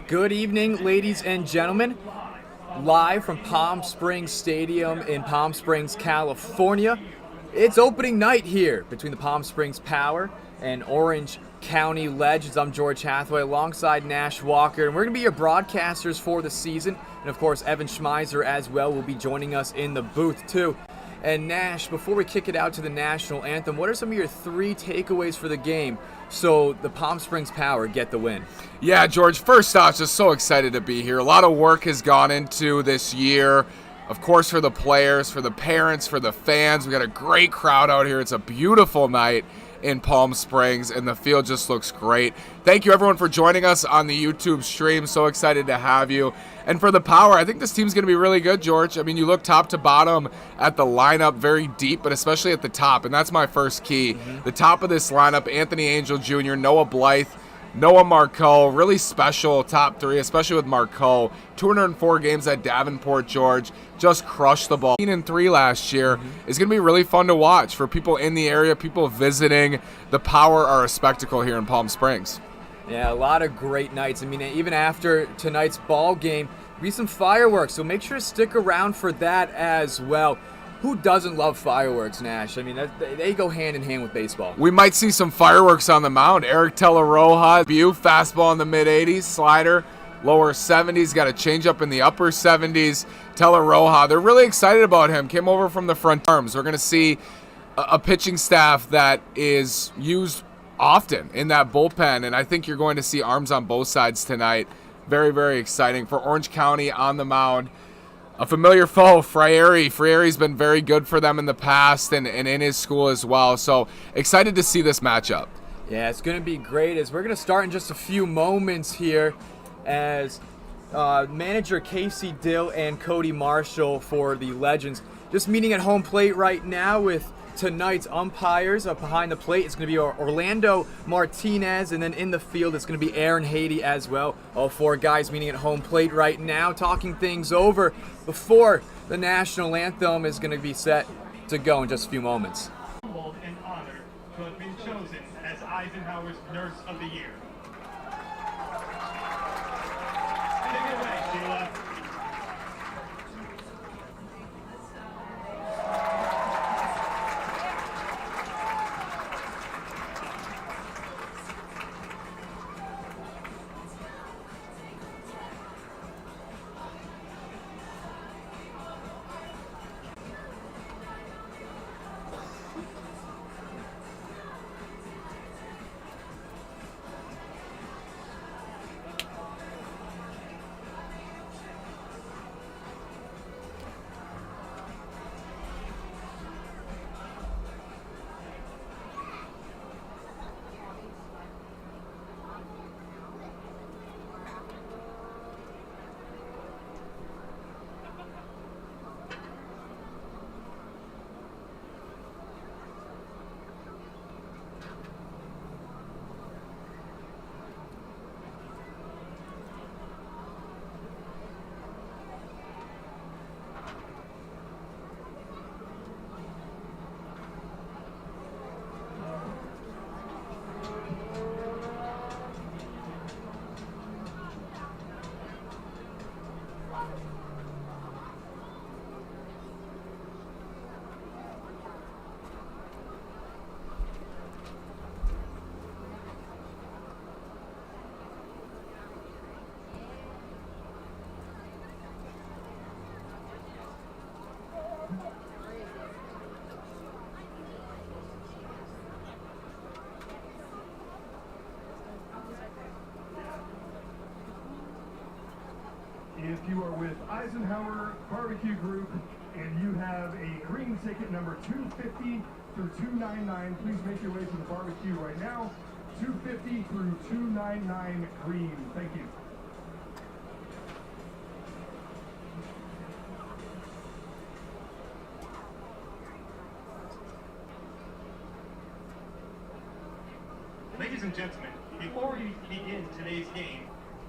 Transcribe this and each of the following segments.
Good evening, ladies and gentlemen. Live from Palm Springs Stadium in Palm Springs, California. It's opening night here between the Palm Springs Power and Orange County Legends. I'm George Hathaway alongside Nash Walker, and we're going to be your broadcasters for the season. And of course, Evan Schmeiser as well will be joining us in the booth too. And Nash, before we kick it out to the national anthem, what are some of your three takeaways for the game so the Palm Springs Power get the win? Yeah, George, first off, just so excited to be here. A lot of work has gone into this year. Of course, for the players, for the parents, for the fans. We got a great crowd out here. It's a beautiful night in Palm Springs, and the field just looks great. Thank you, everyone, for joining us on the YouTube stream. So excited to have you. And for the Power, I think this team's going to be really good, George. I mean, you look top to bottom at the lineup, very deep, but especially at the top, and that's my first key. The top of this lineup, Anthony Angel Jr., Noah Blythe, Noah Marcoux, really special top three, especially with Marcoux. 204 games at Davenport, George, just crushed the ball. 3 last year is going to be really fun to watch for people in the area, people visiting. The Power are a spectacle here in Palm Springs. Yeah, a lot of great nights. I mean, even after tonight's ball game, there'll be some fireworks, so make sure to stick around for that as well. Who doesn't love fireworks, Nash? I mean, they go hand in hand with baseball. We might see some fireworks on the mound. Eric Teleroja, fastball in the mid-80s, slider, lower 70s, got a changeup in the upper 70s. Teleroja, they're really excited about him. Came over from the front arms. We're going to see a pitching staff that is used often in that bullpen, and I think you're going to see arms on both sides tonight. Very, very exciting. For Orange County on the mound, a familiar foe, Freire. Freire's been very good for them in the past and in his school as well. So excited to see this matchup. Yeah, it's going to be great as we're going to start in just a few moments here as manager Casey Dill and Cody Marshall for the Legends just meeting at home plate right now with tonight's umpires. Up behind the plate it's going to be Orlando Martinez, and then in the field it's going to be Aaron Haiti as well. All four guys meeting at home plate right now, talking things over before the national anthem is going to be set to go in just a few moments. Humbled and honored to have been chosen as Eisenhower's Nurse of the Year. Take it away, Sheila. If you are with Eisenhower Barbecue Group and you have a green ticket number 250 through 299, please make your way to the barbecue right now. 250 through 299 green. Thank you. Ladies and gentlemen, before we begin today's game,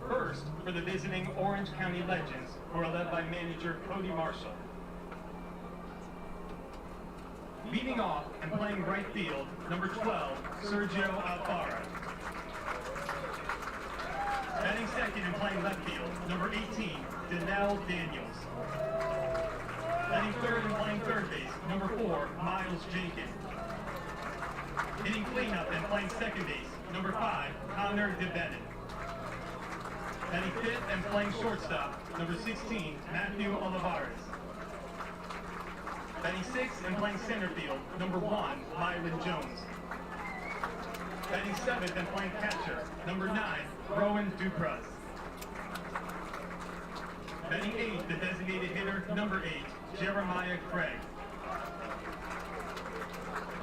first for the visiting Orange County Legends, who are led by manager Cody Marshall. Leading off and playing right field, number 12, Sergio Alfaro. Batting second and playing left number 18, Danelle Daniels. Batting third and playing third base, number 4, Miles Jenkins. Hitting cleanup and playing second base, number 5, Connor DeBennet. Batting fifth and playing shortstop, number 16, Matthew Olivares. Batting sixth and playing center field, number 1, Myron Jones. Batting seventh and playing catcher, number 9, Rowan Duprez. Batting eighth, the designated hitter, number 8, Jeremiah Craig.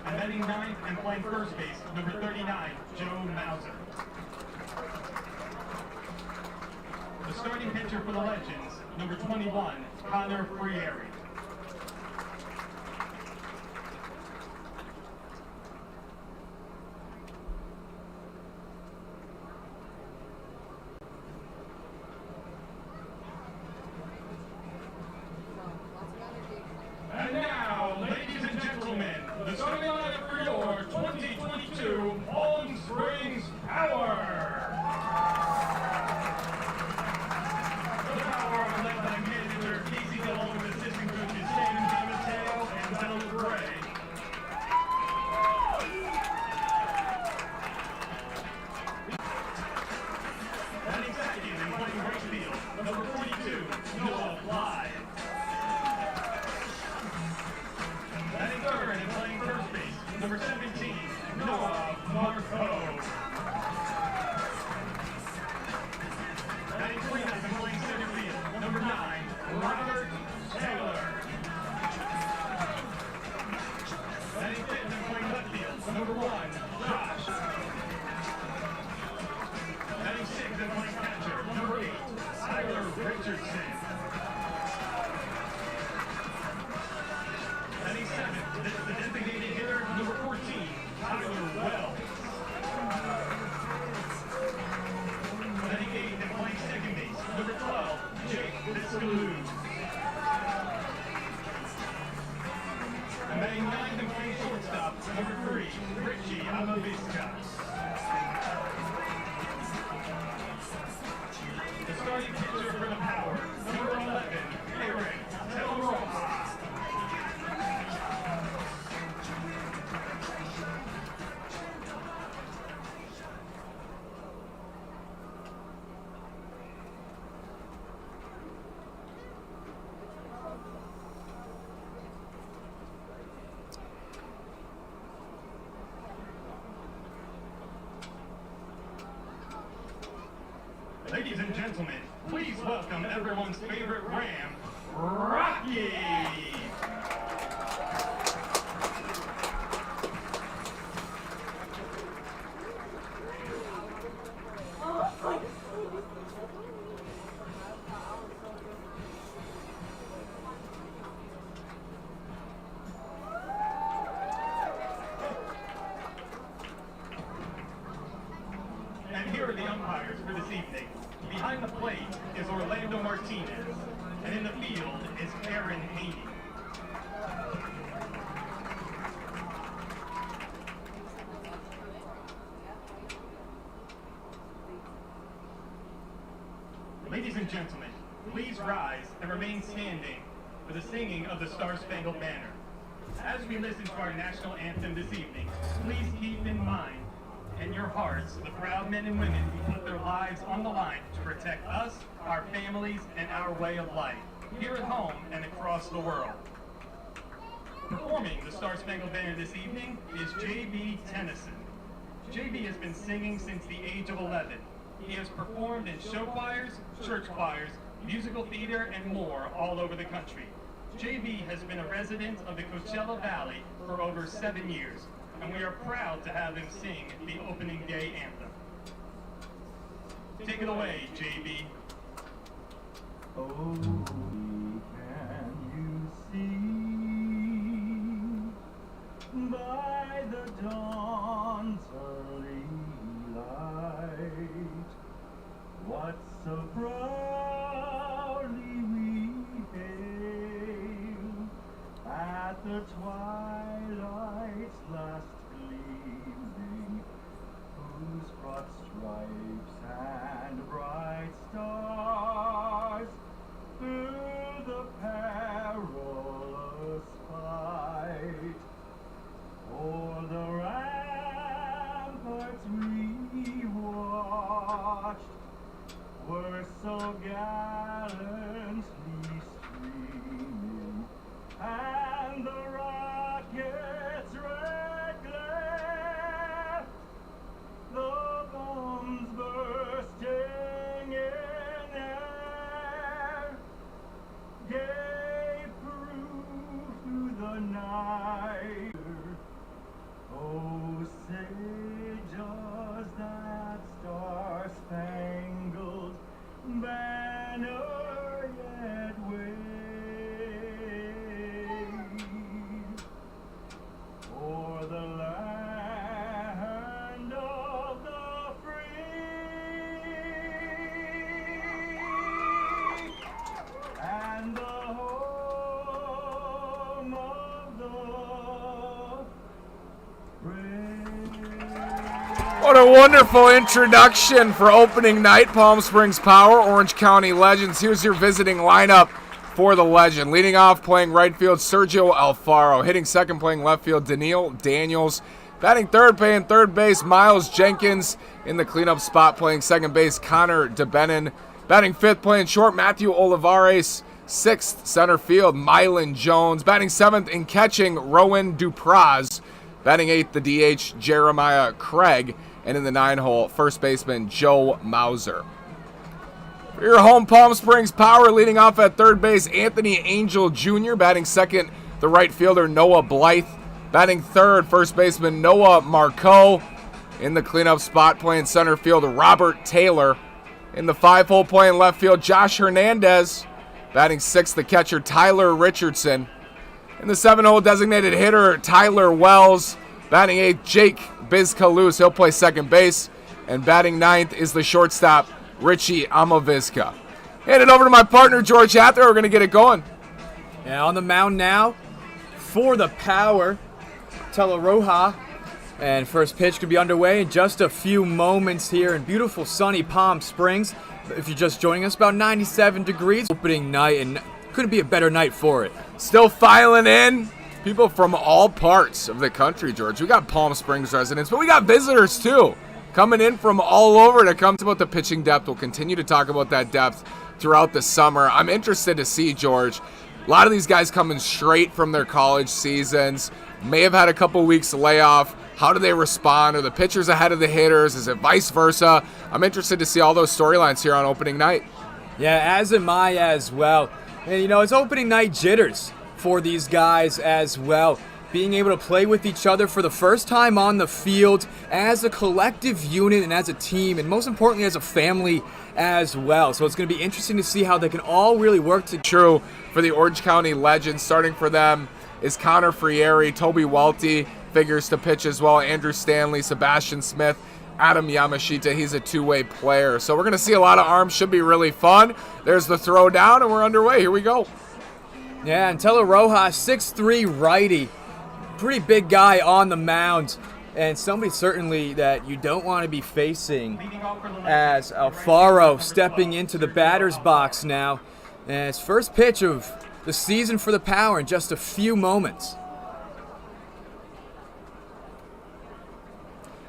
And batting ninth and playing first base, number 39, Joe Mauser. The starting pitcher for the Legends, number 21, Connor Frieri. And now, ladies and gentlemen, the starting lineup for your 2022 Palm Springs Power. The Power are led by manager Casey DeLong with assistant coaches Sam DiMatteo and Donald Gray. Batting second and playing right field, number 42, Noah Bly. Batting third and playing first base, number 17, Noah Marco. Batting cleanup and playing center field, number 9, Robert Taylor. Batting fifth and playing left field, number 1, Josh. Batting sixth and playing catcher, number 8, Tyler Richardson. Batting seventh, this is the designated hitter, number 14, Tyler Wells. Batting eighth and playing second base, number 12, Jake Biscaloo. And batting ninth and playing shortstop, number 3, Richie Amavisca. The starting pitcher for the Power, number 11, Eric Telroja. Ladies and gentlemen, please welcome everyone's favorite Ram, Rocky! And here are the umpires for this evening. Behind the plate is Orlando Martinez, and in the field is Aaron Haney. Ladies and gentlemen, please rise and remain standing for the singing of the Star-Spangled Banner. As we listen to our national anthem this evening, please keep in mind in your hearts the proud men and women who put their lives on the line to protect us, our families, and our way of life, here at home and across the world. Performing the Star-Spangled Banner this evening is J.B. Tennyson. J.B. has been singing since the age of 11. He has performed in show choirs, church choirs, musical theater, and more all over the country. J.B. has been a resident of the Coachella Valley for over 7 years, and we are proud to have him sing the opening day anthem. Take it away, J.B. Oh, can you see by the dawn's early light what so proudly we hailed at the twilight's last gleaming, whose broad stripes and bright stars watched were so gallantly streaming, and the rocket's red glare, the bombs bursting in air, gave proof to the night. Oh, say does that star-spangled banner yet wave o'er the land of the free and the home of the What a wonderful introduction for opening night. Palm Springs Power, Orange County Legends. Here's your visiting lineup for the Legend. Leading off, playing right field, Sergio Alfaro. Hitting second, playing left field, Daniil Daniels. Batting third, playing third base, Miles Jenkins. In the cleanup spot, playing second base, Connor DeBenin. Batting fifth, playing short, Matthew Olivares. Sixth, center field, Mylan Jones. Batting seventh and catching, Rowan Dupraz. Batting eighth, the DH, Jeremiah Craig. And in the 9-hole, first baseman, Joe Mauser. For your home Palm Springs Power, leading off at third base, Anthony Angel Jr. Batting second, the right fielder, Noah Blythe. Batting third, first baseman, Noah Marcoux. In the cleanup spot, playing center field, Robert Taylor. In the 5-hole, playing left field, Josh Hernandez. Batting sixth, the catcher, Tyler Richardson. In the 7-hole, designated hitter, Tyler Wells. Batting eighth, Jake Bizcalous. He'll play second base. And batting ninth is the shortstop, Richie Amavisca. Hand it over to my partner, George Hathaway. We're going to get it going. And on the mound now for the Power, Teleroja. And first pitch could be underway in just a few moments here in beautiful sunny Palm Springs. If you're just joining us, about 97 degrees. Opening night, and couldn't be a better night for it. Still filing in. People from all parts of the country, George. We got Palm Springs residents, but we got visitors too, coming in from all over to come about the pitching depth. We'll continue to talk about that depth throughout the summer. I'm interested to see, George, a lot of these guys coming straight from their college seasons, may have had a couple weeks layoff. How do they respond? Are the pitchers ahead of the hitters? Is it vice versa? I'm interested to see all those storylines here on opening night. Yeah, as am I as well. And, you know, it's opening night jitters for these guys as well. Being able to play with each other for the first time on the field as a collective unit and as a team, and most importantly as a family as well. So it's going to be interesting to see how they can all really work together. True for the Orange County Legends. Starting for them is Connor Frieri, Toby Welty figures to pitch as well, Andrew Stanley, Sebastian Smith, Adam Yamashita. He's a two-way player. So we're going to see a lot of arms. Should be really fun. There's the throw down, and we're underway. Here we go. Yeah, and Teleroja, 6'3" righty. Pretty big guy on the mound. And somebody certainly that you don't want to be facing as Alfaro stepping into the batter's box now. And his first pitch of the season for the Power in just a few moments.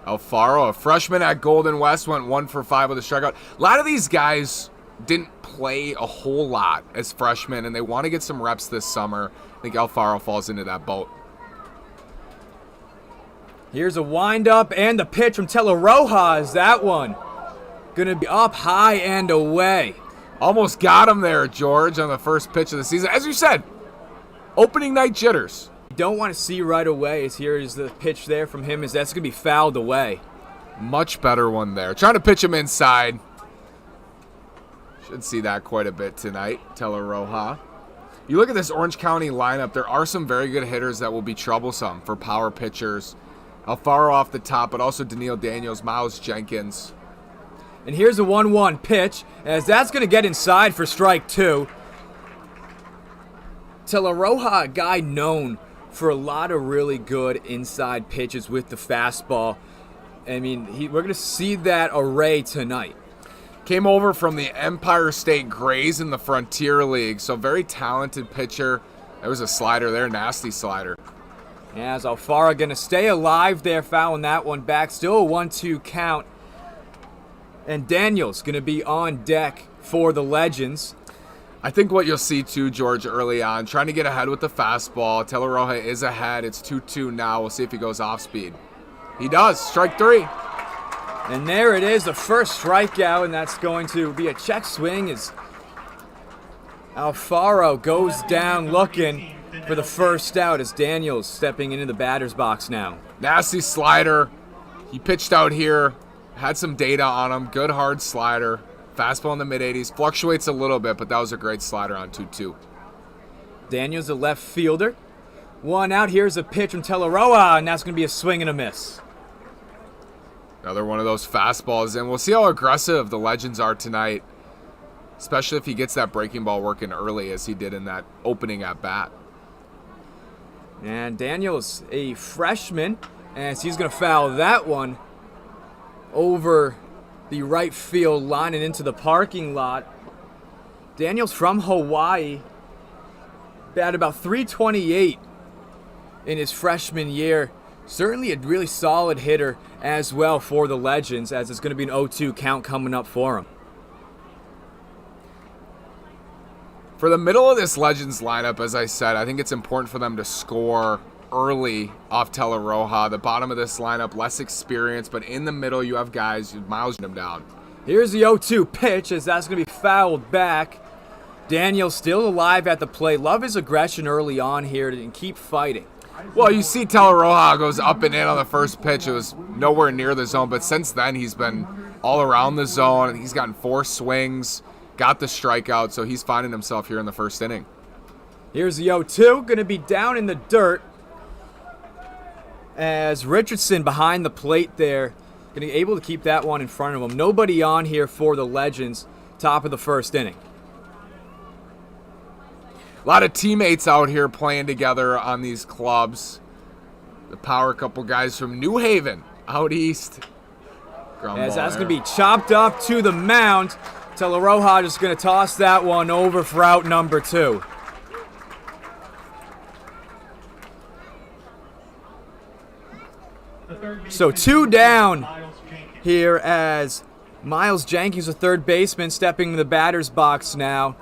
Alfaro, a freshman at Golden West, went 1 for 5 with a strikeout. A lot of these guys didn't play a whole lot as freshmen, and they want to get some reps this summer. I think Alfaro falls into that boat. Here's a windup and the pitch from Teleroja. Is that one gonna be up high and away? Almost got him there, George, on the first pitch of the season. As you said, opening night jitters. You don't want to see right away is here is the pitch there from him, is that's gonna be fouled away. Much better one there. Trying to pitch him inside. Should see that quite a bit tonight, Teleroja. You look at this Orange County lineup, there are some very good hitters that will be troublesome for power pitchers. Alfaro off the top, but also Daniil Daniels, Miles Jenkins. And here's a 1-1 pitch, as that's going to get inside for strike 2. Teleroja, a guy known for a lot of really good inside pitches with the fastball. I mean, we're going to see that array tonight. Came over from the Empire State Grays in the Frontier League, so very talented pitcher. There was a slider there, nasty slider. As Alfaro going to stay alive there, fouling that one back. Still a 1-2 count. And Daniels going to be on deck for the Legends. I think what you'll see too, George, early on, trying to get ahead with the fastball. Teleroja is ahead. It's 2-2 now. We'll see if he goes off speed. He does. Strike 3. And there it is, the first strikeout, and that's going to be a check swing as Alfaro goes down looking for the first out as Daniels stepping into the batter's box now. Nasty slider. He pitched out here. Had some data on him. Good hard slider. Fastball in the mid-80s. Fluctuates a little bit, but that was a great slider on 2-2. Daniels, a left fielder. One out. Here's a pitch from Teleroja, and that's going to be a swing and a miss. Another one of those fastballs, and we'll see how aggressive the Legends are tonight, especially if he gets that breaking ball working early as he did in that opening at bat. And Daniels, a freshman, as he's going to foul that one over the right field line and into the parking lot. Daniels from Hawaii, batted about .328 in his freshman year. Certainly a really solid hitter as well for the Legends, as it's going to be an 0-2 count coming up for him. For the middle of this Legends lineup, as I said, I think it's important for them to score early off Teleroja. The bottom of this lineup, less experience, but in the middle you have guys, Miles them down. Here's the 0-2 pitch as that's going to be fouled back. Daniels still alive at the plate. Love his aggression early on here and keep fighting. Well, you see Teleroja goes up and in on the first pitch. It was nowhere near the zone, but since then he's been all around the zone. He's gotten 4 swings, got the strikeout, so he's finding himself here in the first inning. Here's the 0-2, going to be down in the dirt as Richardson behind the plate there, going to be able to keep that one in front of him. Nobody on here for the Legends, top of the first inning. A lot of teammates out here playing together on these clubs. The power couple guys from New Haven out east. As that's going to be chopped up to the mound. Teleroja just going to toss that one over for out number 2. So 2 down here as Miles Jenkins, the third baseman, stepping in the batter's box now.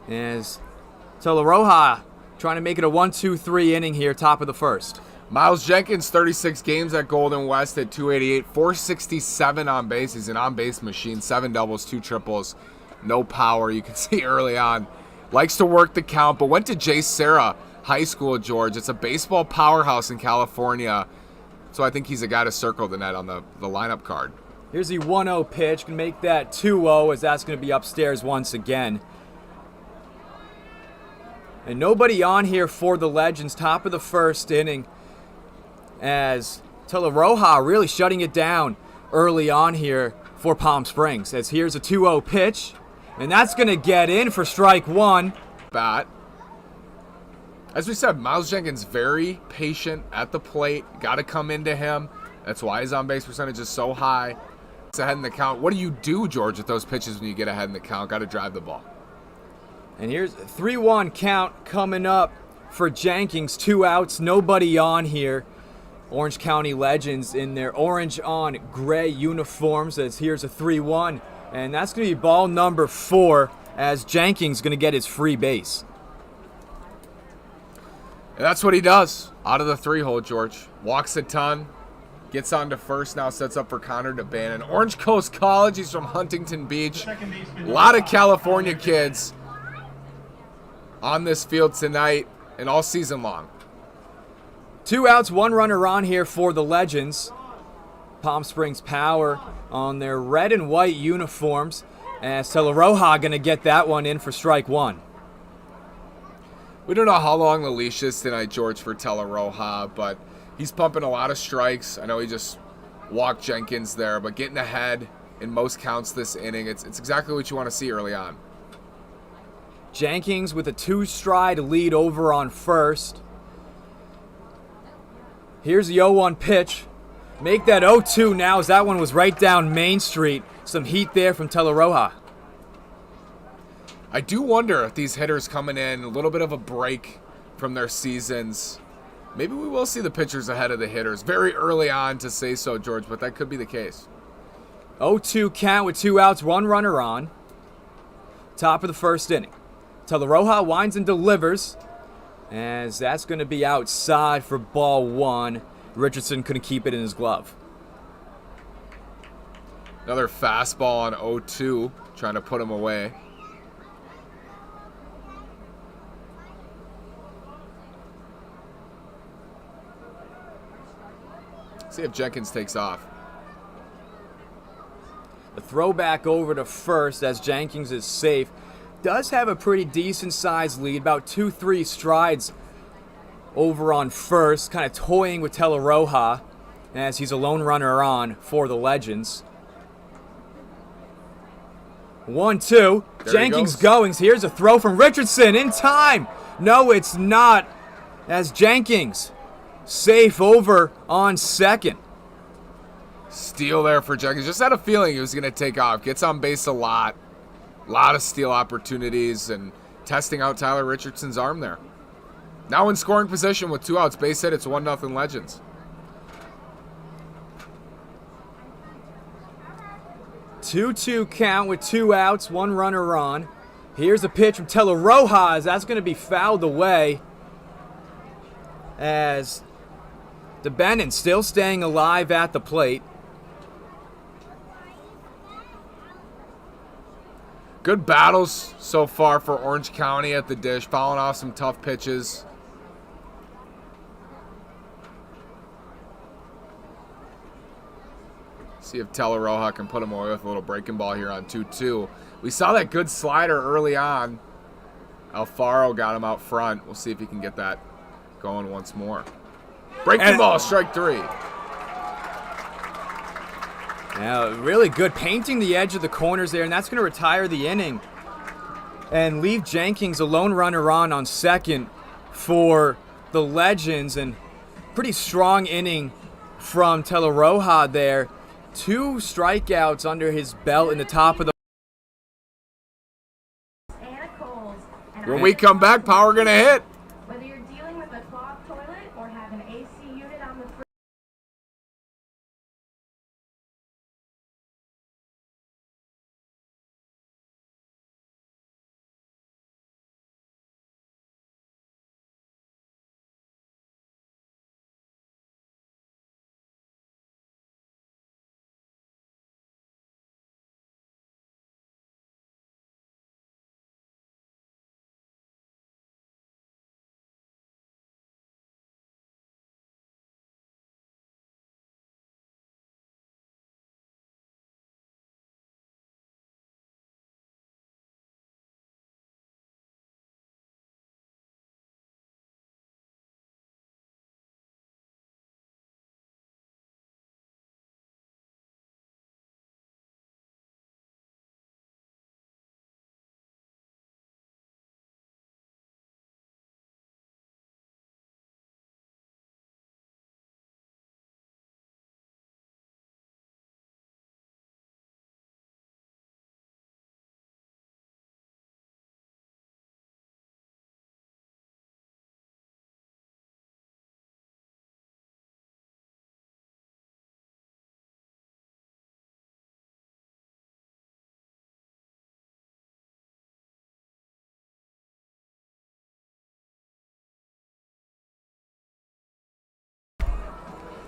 As Teleroja trying to make it a 1-2-3 inning here, top of the first. Miles Jenkins, 36 games at Golden West at 288, 467 on base. He's an on-base machine, 7 doubles, 2 triples, no power. You can see early on. Likes to work the count, but went to J. Sarah High School, George. It's a baseball powerhouse in California. So I think he's a guy to circle the net on the lineup card. Here's the 1-0 pitch. Can make that 2-0 as that's going to be upstairs once again. And nobody on here for the Legends, top of the first inning, as Teleroja really shutting it down early on here for Palm Springs. As here's a 2-0 pitch, and that's going to get in for strike 1. Bat. As we said, Miles Jenkins very patient at the plate. Got to come into him. That's why his on-base percentage is so high. It's ahead in the count. What do you do, George, at those pitches when you get ahead in the count? Got to drive the ball. And here's a 3-1 count coming up for Jenkins. 2 outs, nobody on here. Orange County Legends in their orange on gray uniforms. As here's a 3-1. And that's going to be ball number 4 as Jenkins going to get his free base. And that's what he does out of the 3-hole, George. Walks a ton. Gets on to first now, sets up for Connor DeBannon. Orange Coast College, he's from Huntington Beach. A lot of California kids on this field tonight and all season long. 2 outs, 1 runner on here for the Legends. Palm Springs Power on their red and white uniforms. As Teleroja going to get that one in for strike 1. We don't know how long the leash is tonight, George, for Teleroja, but he's pumping a lot of strikes. I know he just walked Jenkins there, but getting ahead in most counts this inning, it's exactly what you want to see early on. Jenkins with a 2-stride lead over on first. Here's the 0-1 pitch. Make that 0-2 now, as that one was right down Main Street. Some heat there from Teleroja. I do wonder if these hitters coming in, a little bit of a break from their seasons. Maybe we will see the pitchers ahead of the hitters very early on to say so, George, but that could be the case. 0-2 count with 2 outs, 1 runner on. Top of the first inning. Teleroja winds and delivers, as that's going to be outside for ball 1. Richardson couldn't keep it in his glove. Another fastball on 0-2, trying to put him away. See if Jenkins takes off. The throwback over to first as Jenkins is safe. Does have a pretty decent sized lead, about 2-3 strides over on first, kind of toying with Teleroja as he's a lone runner on for the Legends. 1-2. Jenkins going. Here's a throw from Richardson in time. No, it's not, as Jenkins safe over on second. Steal there for Jenkins. Just had a feeling he was going to take off. Gets on base a lot. A lot of steal opportunities and testing out Tyler Richardson's arm there. Now in scoring position with 2 outs. Base hit. It's 1-0 Legends. Two-two count with 2 outs, 1 runner on. Here's a pitch from Teleroja. That's going to be fouled away as DeBennon still staying alive at the plate. Good battles so far for Orange County at the dish, fouling off some tough pitches. See if Teleroja can put him away with a little breaking ball here on 2-2. We saw that good slider early on. Alfaro got him out front. We'll see if he can get that going once more. Breaking ball, strike 3. Now, really good, painting the edge of the corners there, and that's going to retire the inning and leave Jenkins a lone runner on second for the Legends. And pretty strong inning from Teleroja there. 2 strikeouts under his belt in the top of the. When we come back, power gonna hit. Whether you're dealing with a clogged toilet or have an AC unit on the fridge.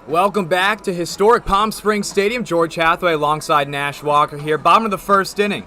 Welcome back to historic Palm Springs Stadium. George Hathaway alongside Nash Walker here. Bottom of the first inning.